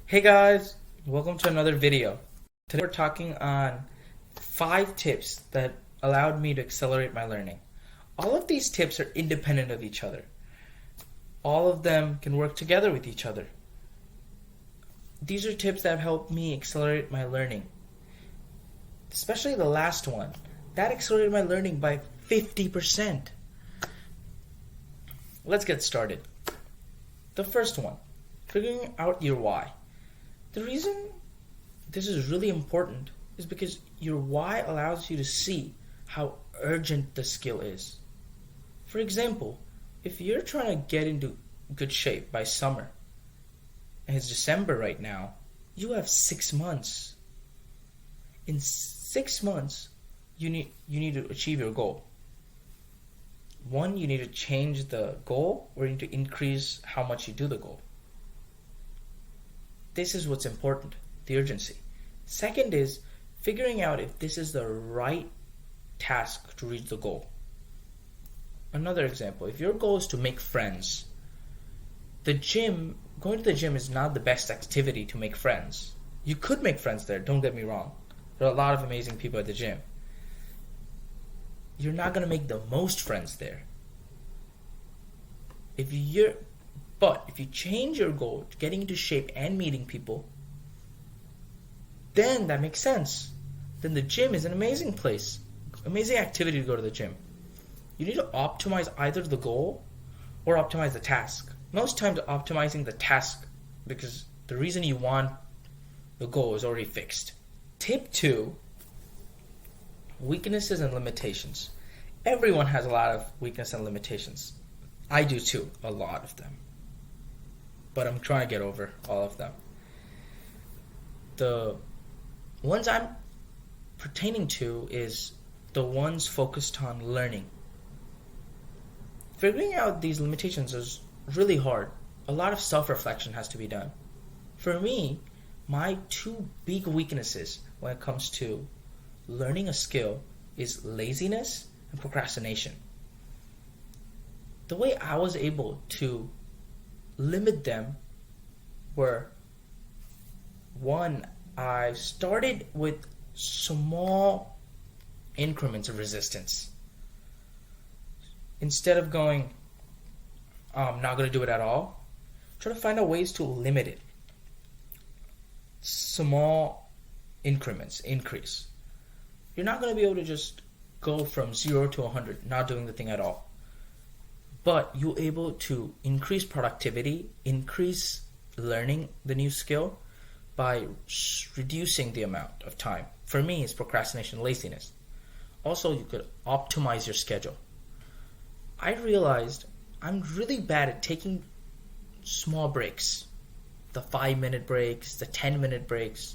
Hey guys, welcome to another video. Today we're talking on 5 tips that allowed me to accelerate my learning. All of these tips are independent of each other. All of them can work together with each other. These are tips that have helped me accelerate my learning. Especially the last one. That accelerated my learning by 50%. Let's get started. The first one, figuring out your why. The reason this is really important is because your why allows you to see how urgent the skill is. For example, if you're trying to get into good shape by summer, and it's December right now, you have 6 months. In 6 months, you need to achieve your goal. One, you need to change the goal, or you need to increase how much you do the goal. This is what's important, the urgency. Second is figuring out if this is the right task to reach the goal. Another example, if your goal is to make friends, going to the gym is not the best activity to make friends. You could make friends there, don't get me wrong. There are a lot of amazing people at the gym. You're not going to make the most friends there. But if you change your goal to getting into shape and meeting people, then that makes sense. Then the gym is an amazing place, amazing activity to go to the gym. You need to optimize either the goal or optimize the task. Most times optimizing the task because the reason you want the goal is already fixed. Tip 2, weaknesses and limitations. Everyone has a lot of weaknesses and limitations. I do too, a lot of them. But I'm trying to get over all of them. The ones I'm pertaining to is the ones focused on learning. Figuring out these limitations is really hard. A lot of self-reflection has to be done. For me, my 2 big weaknesses when it comes to learning a skill is laziness and procrastination. The way I was able to limit them were, one, I started with small increments of resistance. Instead of going, I'm not going to do it at all, try to find out ways to limit it. Small increments, increase. You're not going to be able to just go from 0 to 100, not doing the thing at all. But you're able to increase productivity, increase learning the new skill by reducing the amount of time. For me, it's procrastination, laziness. Also, you could optimize your schedule. I realized I'm really bad at taking small breaks. The 5-minute breaks, the 10-minute breaks.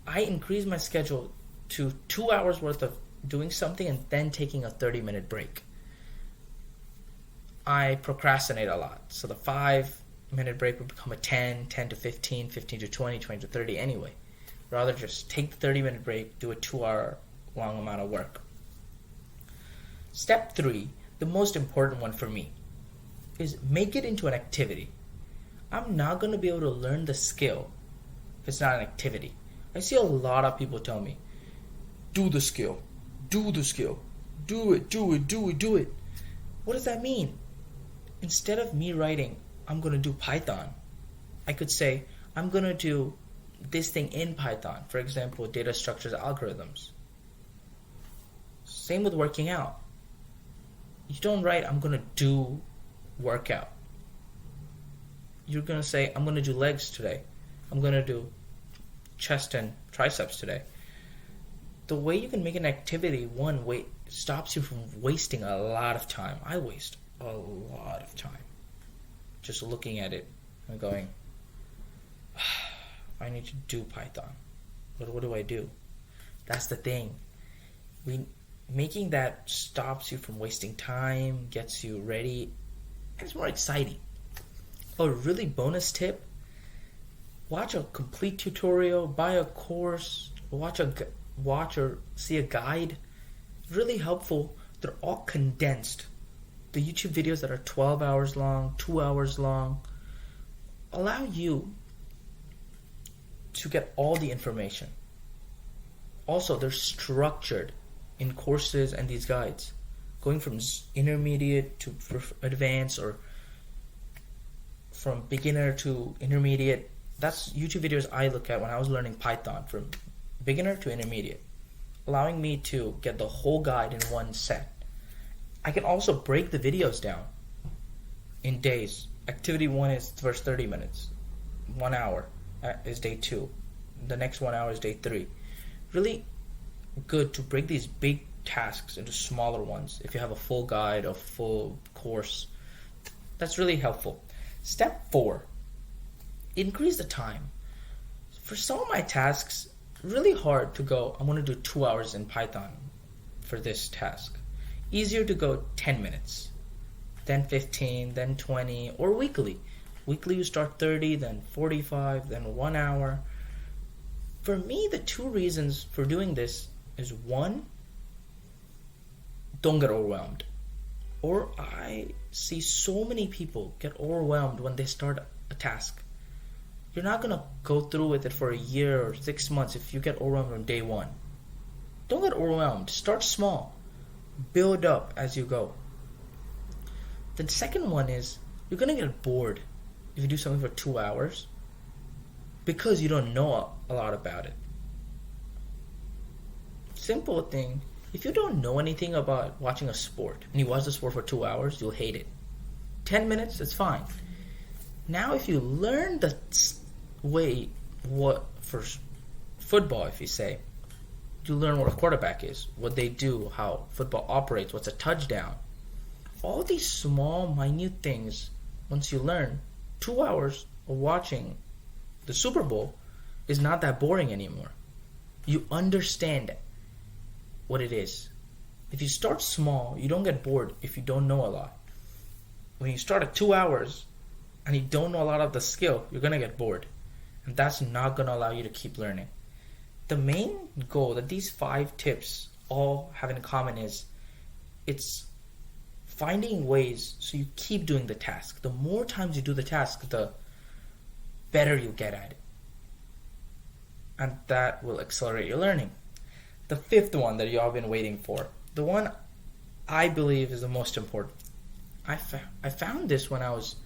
I increase my schedule to 2 hours worth of doing something and then taking a 30-minute break. I procrastinate a lot. So the 5-minute break would become a 10 to 15, 15 to 20, 20 to 30 anyway. Rather just take the 30-minute break, do a 2-hour long amount of work. Step 3, the most important one for me, is make it into an activity. I'm not going to be able to learn the skill if it's not an activity. I see a lot of people tell me, do the skill, do the skill, do it. What does that mean? Instead of me writing, I'm going to do Python, I could say, I'm going to do this thing in Python. For example, data structures, algorithms. Same with working out. You don't write, I'm going to do workout. You're going to say, I'm going to do legs today. I'm going to do chest and triceps today. The way you can make an activity, stops you from wasting a lot of time. I waste a lot of time just looking at it and going, I need to do Python. What do I do? That's the thing. Making that stops you from wasting time, gets you ready, and it's more exciting. A really bonus tip, watch a complete tutorial, buy a course, watch or see a guide. Really helpful. They're all condensed. The YouTube videos that are 12 hours long, 2 hours long, allow you to get all the information. Also, they're structured in courses and these guides, going from intermediate to advanced, or from beginner to intermediate. That's YouTube videos I look at when I was learning Python, from beginner to intermediate, allowing me to get the whole guide in one set. I can also break the videos down in days. Activity 1 is the first 30 minutes. 1 hour is day 2. The next 1 hour is day 3. Really good to break these big tasks into smaller ones. If you have a full guide, a full course, that's really helpful. Step 4, increase the time. For some of my tasks, really hard to go, I'm going to do 2 hours in Python for this task. Easier to go 10 minutes, then 15, then 20, or weekly. Weekly you start 30, then 45, then 1 hour. For me, the 2 reasons for doing this is, 1, don't get overwhelmed. Or I see so many people get overwhelmed when they start a task. You're not going to go through with it for a year or 6 months if you get overwhelmed on day 1. Don't get overwhelmed. Start small. Build up as you go. The second one is, you're going to get bored if you do something for 2 hours because you don't know a lot about it. Simple thing. If you don't know anything about watching a sport and you watch the sport for 2 hours, you'll hate it. 10 minutes, it's fine. Now if you learn the way, what for football, if you say, you learn what a quarterback is, what they do, how football operates, what's a touchdown. All these small, minute things, once you learn, 2 hours of watching the Super Bowl is not that boring anymore. You understand what it is. If you start small, you don't get bored if you don't know a lot. When you start at 2 hours and you don't know a lot of the skill, you're going to get bored. And that's not going to allow you to keep learning. The main goal that these 5 tips all have in common is, it's finding ways so you keep doing the task. The more times you do the task, the better you get at it. And that will accelerate your learning. The 5th one that you all been waiting for, the one I believe is the most important. I found this when I was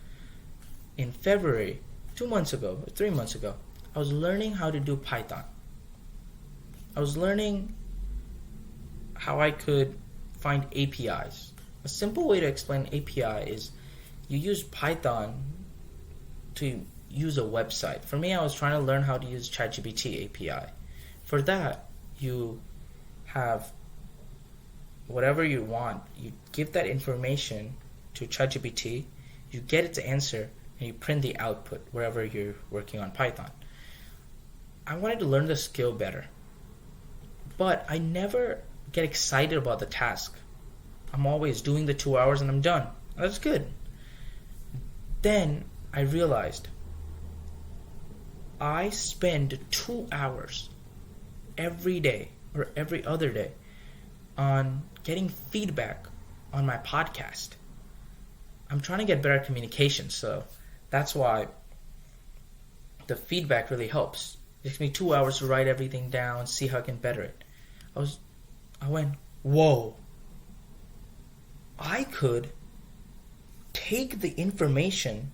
in February, 2 months ago, or 3 months ago. I was learning how to do Python. I was learning how I could find APIs. A simple way to explain API is, you use Python to use a website. For me, I was trying to learn how to use ChatGPT API. For that, you have whatever you want. You give that information to ChatGPT, you get its answer, and you print the output wherever you're working on Python. I wanted to learn the skill better, but I never get excited about the task. I'm always doing the 2 hours and I'm done. That's good. Then I realized I spend 2 hours every day or every other day on getting feedback on my podcast. I'm trying to get better at communication, so that's why the feedback really helps. It takes me 2 hours to write everything down, see how I can better it. I went, whoa. I could take the information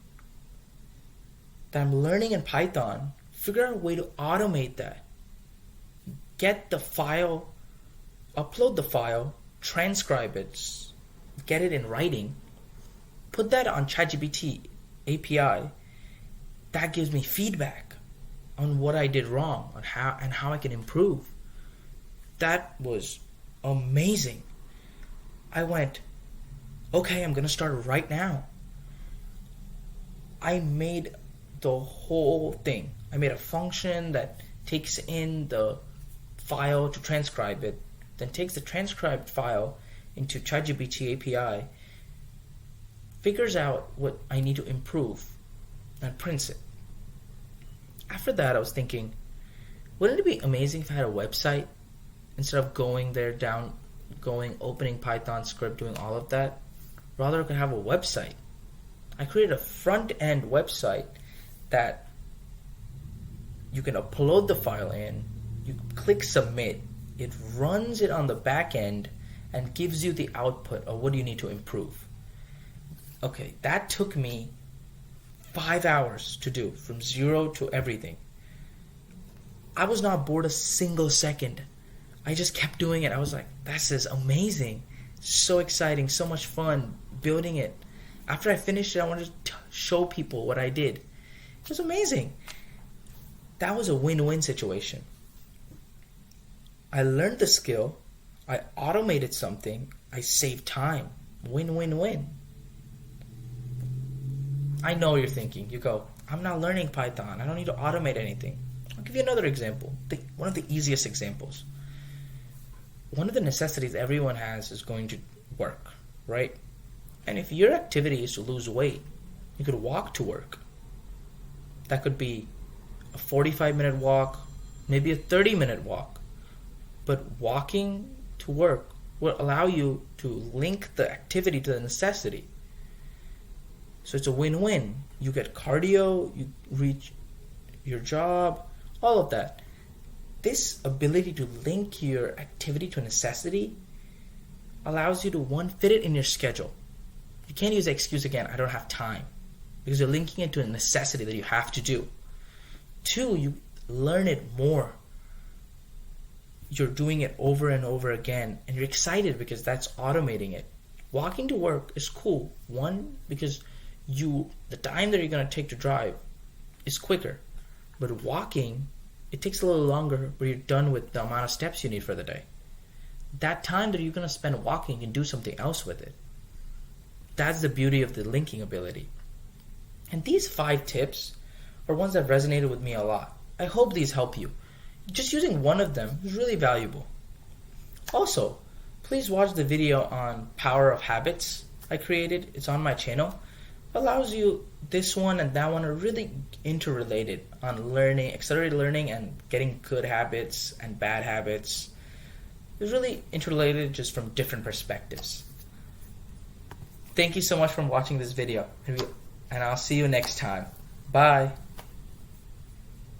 that I'm learning in Python, figure out a way to automate that, get the file, upload the file, transcribe it, get it in writing, put that on ChatGPT API. That gives me feedback on what I did wrong, on how I can improve. That was amazing. I went, okay, I'm gonna start right now. I made the whole thing. I made a function that takes in the file to transcribe it, then takes the transcribed file into ChatGPT API, figures out what I need to improve, and prints it. After that, I was thinking, wouldn't it be amazing if I had a website instead of going there, opening Python script, doing all of that? Rather, I could have a website. I created a front-end website that you can upload the file in, you click submit, it runs it on the back end and gives you the output of what you need to improve. Okay, that took me 5 hours to do, from zero to everything. I was not bored a single second. I just kept doing it. I was like, this is amazing. So exciting, so much fun building it. After I finished it, I wanted to show people what I did. It was amazing. That was a win-win situation. I learned the skill, I automated something, I saved time. Win-win-win. I know you're thinking, you go, I'm not learning Python, I don't need to automate anything. I'll give you another example, one of the easiest examples. One of the necessities everyone has is going to work, right? And if your activity is to lose weight, you could walk to work. That could be a 45-minute walk, maybe a 30-minute walk. But walking to work will allow you to link the activity to the necessity. So it's a win-win. You get cardio, you reach your job, all of that. This ability to link your activity to a necessity allows you to, one, fit it in your schedule. You can't use the excuse again, I don't have time, because you're linking it to a necessity that you have to do. 2, you learn it more. You're doing it over and over again, and you're excited because that's automating it. Walking to work is cool. 1, because the time that you're going to take to drive is quicker. But walking, it takes a little longer, but you're done with the amount of steps you need for the day. That time that you're going to spend walking, you can do something else with it. That's the beauty of the linking ability. And these 5 tips are ones that resonated with me a lot. I hope these help you. Just using one of them is really valuable. Also, please watch the video on Power of Habits I created. It's on my channel. It allows you, this one and that one are really interrelated on learning, accelerated learning, and getting good habits and bad habits. It's really interrelated, just from different perspectives. Thank you so much for watching this video, and I'll see you next time. Bye.